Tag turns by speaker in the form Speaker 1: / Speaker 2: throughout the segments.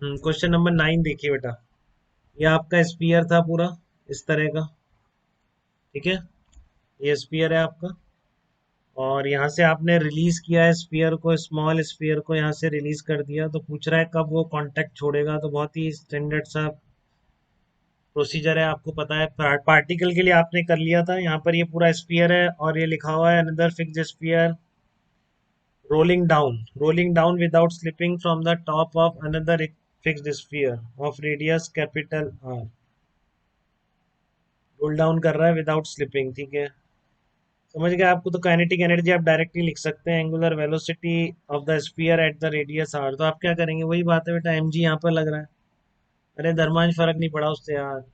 Speaker 1: Question number 9 देखिए बेटा। ये आपका स्फीयर था पूरा इस तरह का। ठीक है, ये स्फीयर है आपका। और यहाँ से आपने रिलीज किया है स्फीयर को, स्मॉल स्फीयर को यहाँ से रिलीज कर दिया, तो पूछ रहा है कब वो कांटेक्ट छोड़ेगा। तो बहुत ही स्टैंडर्ड सा प्रोसीजर है, आपको पता है। पार्टिकल के लिए आपने कर लिया था। यहाँ पर ये पूरा स्फीयर है और ये लिखा हुआ है another fixed sphere rolling down without slipping from the top of another fixed sphere of radius capital R. Roll down कर रहा है विदाउट स्लिपिंग। ठीक है, समझ गए आपको। तो काइनेटिक एनर्जी आप डायरेक्टली लिख सकते हैं, angular velocity of the sphere at the radius R. तो आप क्या करेंगे, वही बात है बेटा, mg यहाँ पर लग रहा है। अरे धर्मांश फर्क नहीं पड़ा उससे यार,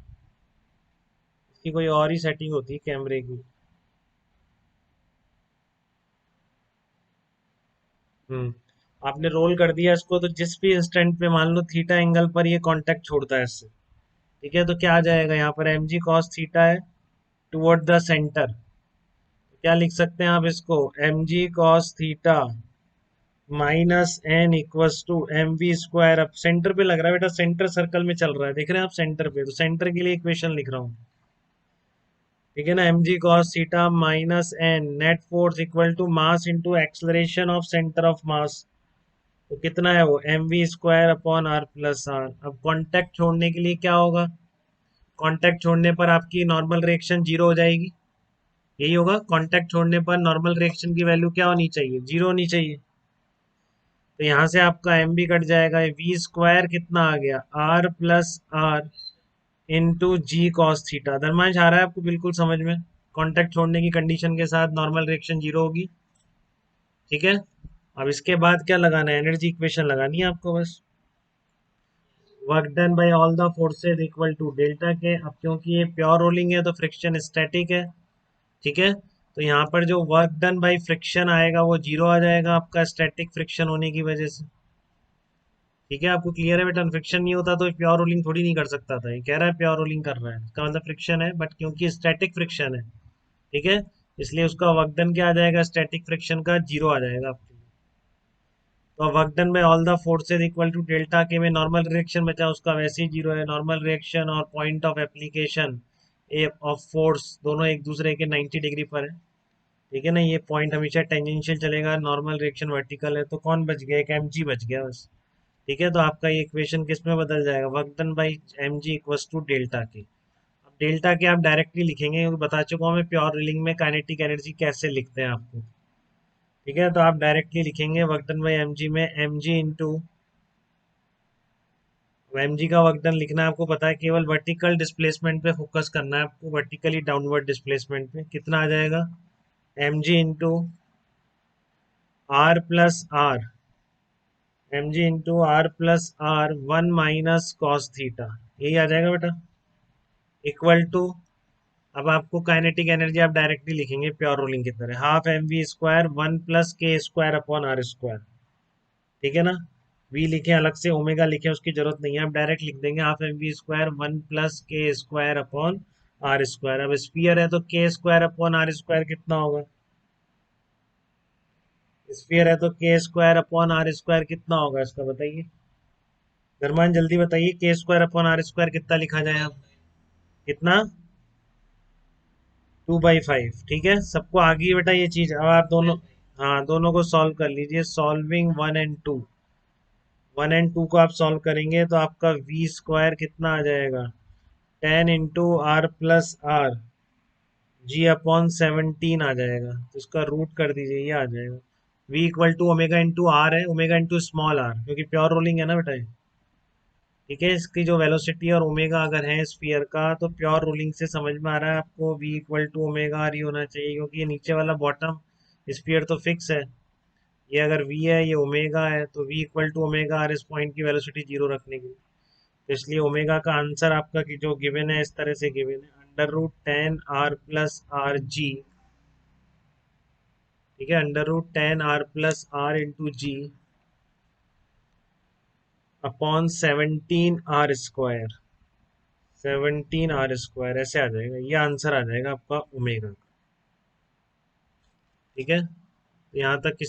Speaker 1: इसकी कोई और ही सेटिंग होती है कैमरे की। हम्म आपने रोल कर दिया इसको, तो जिस भी इंस्टेंट पे मान लो थीटा एंगल पर ये कांटेक्ट छोड़ता है इससे। ठीक है, तो क्या आ जाएगा यहाँ पर, mg cos थीटा है टुवर्ड द सेंटर। क्या लिख सकते हैं आप इसको, mg cos theta minus N equals to M V square. अब सेंटर पे लग रहा है बेटा, सेंटर सर्कल में चल रहा है, देख रहे हैं आप सेंटर पे, तो सेंटर के लिए इक्वेशन लिख रहा हूँ। ठीक है ना, M G cos theta minus N net force equal to mass into acceleration of centre of mass. तो कितना है वो, M V square upon R plus R. अब कांटेक्ट छोड़ने के लिए क्या होगा, कांटेक्ट छोड़ने पर आपकी नॉर्मल रिएक्शन जीरो हो जाएगी। यही होगा, कांटेक्ट छोड़ने पर नॉर्मल रिएक्शन की वैल्यू क्या होनी चाहिए, जीरो होनी चाहिए। तो यहाँ से आपका एम भी कट जाएगा, वी स्क्वायर कितना आ गया, R plus R into G cos theta. धर्मांश आ रहा है आपको बिल्कुल समझ में। कांटेक्ट छोड़ने की कंडीशन के साथ नॉर्मल रिएक्शन जीरो होगी। ठीक है, अब इसके बाद क्या लगाना है, एनर्जी इक्वेशन लगानी है आपको बस। Work done by all the forces equal to delta K. अब क्योंकि ये प्योर रोलिंग है तो फ्रिक्शन स्टैटिक है। ठीक है, तो यहाँ पर जो वर्क डन बाय फ्रिक्शन आएगा वो जीरो आ जाएगा आपका, स्टैटिक फ्रिक्शन होने की वजह से। ठीक है, आपको क्लियर है बेटा, फ्रिक्शन नहीं होता तो प्योर रोलिंग थोड़ी नहीं कर सकता था। ये कह रहा है प्योर रोलिंग कर रहा है, इसका मतलब फ्रिक्शन है, बट क्योंकि स्टैटिक फ्रिक्शन है, ठीक है, इसलिए उसका वर्क डन क्या आ जाएगा, स्टैटिक फ्रिक्शन का जीरो आ जाएगा आपके लिए। तो वर्क डन में all the forces equal to delta K में नॉर्मल रिएक्शन बचा, उसका वैसे ही जीरो है। नॉर्मल रिएक्शन और point of application a of force दोनों एक दूसरे के 90 डिग्री पर है। ठीक है ना, ये पॉइंट हमेशा टेंजेंशियल चलेगा, नॉर्मल रिएक्शन वर्टिकल है, तो कौन बच गया, एक एम जी बच गया बस। ठीक है, तो आपका ये इक्वेशन किस में बदल जाएगा, work done by M G equals to delta K. अब डेल्टा के आप डायरेक्टली लिखेंगे, क्योंकि बता चुका हूँ मैं प्योर रीलिंग में काइनेटिक एनर्जी कैसे लिखते हैं आपको। ठीक है, तो आप डायरेक्टली लिखेंगे work done by M G में M G into, M G का वर्क डन लिखना है आपको पता है, केवल वर्टिकल डिस्प्लेसमेंट पे फोकस करना है आपको, वर्टिकली डाउनवर्ड डिस्प्लेसमेंट पे कितना आ जाएगा, M G into R plus R, M G into R plus R one minus cos theta, यही आ जाएगा बेटा, इक्वल टू। अब आपको काइनेटिक एनर्जी आप डायरेक्टली लिखेंगे प्योर रोलिंग की तरह, half M V square one plus K square upon R square. ठीक है ना, वी लिखे अलग से, ओमेगा लिखे उसकी जरूरत नहीं है, आप डायरेक्ट लिख देंगे half M V square one plus K square upon R square. अब स्फीयर है तो के स्क्वायर अपॉन आर स्क्वायर कितना होगा, स्फीयर है तो के स्क्वायर अपॉन आर स्क्वायर कितना होगा, इसका बताइए धर्मान, जल्दी बताइए, के स्क्वायर अपॉन आर स्क्वायर कितना लिखा जाए अब, कितना, 2/5। ठीक है, सबको आ गई बेटा ये चीज। अब आप दोनों, हाँ दोनों को सॉल्व कर लीजिए, solving one and two. One and two को आप सॉल्व करेंगे तो आपका वी स्क्वायर कितना आ जाएगा, 10 × r+r जी अपॉन 17 आ जाएगा, तो इसका रूट कर दीजिए, ये आ जाएगा। v equal to omega into R है, ओमेगा इंटू स्मॉल आर, क्योंकि प्योर रोलिंग है ना बेटा ये। ठीक है, इसकी जो वेलोसिटी और ओमेगा अगर है स्फीयर का, तो प्योर रोलिंग से समझ में आ रहा है आपको v equal to omega R ही होना चाहिए, क्योंकि ये नीचे वाला बॉटम स्फीयर तो फिक्स है। ये अगर v है, ये ओमेगा है, तो v equal to omega R, इस पॉइंट की वेलोसिटी जीरो रखने के लिए। तो इसलिए ओमेगा का आंसर आपका की जो गिवन है, इस तरह से गिवन है, √10r+r_g। ठीक है, √10r+r इंटू जी अपॉन 17r², 17r², ऐसे आ जाएगा, ये आंसर आ जाएगा आपका ओमेगा का। ठीक है, तो यहाँ तक